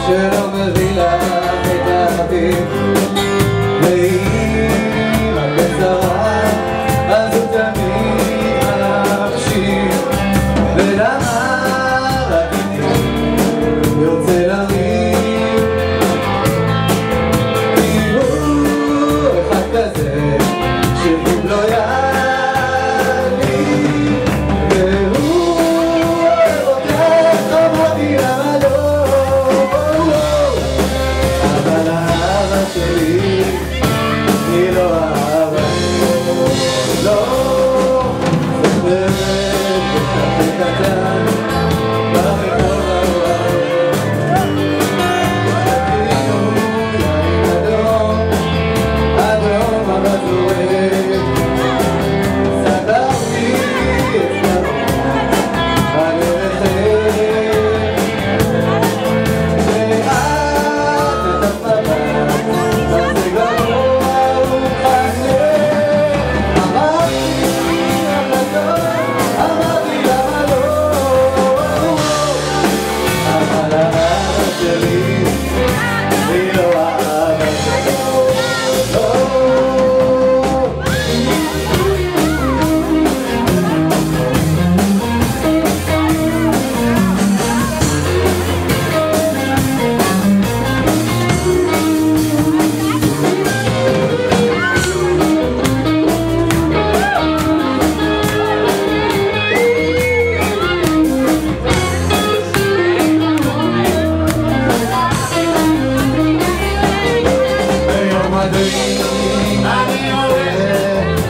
שלא מביא לך את האביב, ואם את בצרה אז הוא תמיד מקשיב. ולמה רק איתי יוצא לריב, כי הוא אחד כזה שגוב לא יעליב, והוא אוהב אותך אמרתי למה לא. שלי היא לא אהבה, לא זוכרת בקפה קטן ברחוב הרועד, שתינו יין אדום, אדום אבל זורק, סגרתי אצלנו על ערכם, ואת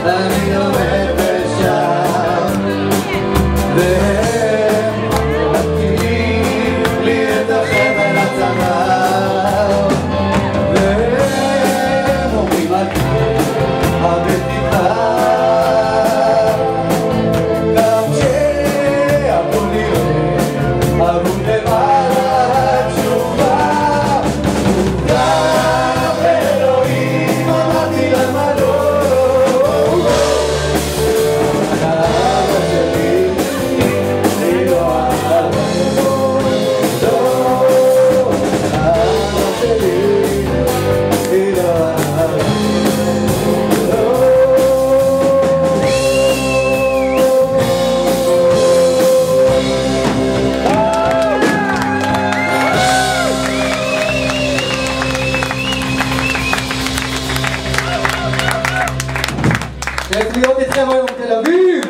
את אני עומד בשם, והם מתקינים לי את החבל הצנר, והם אומרים על הבטיחה, גם שאמרו לי אהבו למעלה תשובה, גם אלוהים אמרתי למה לא. כיף להיות איתכם היום בתל אביב!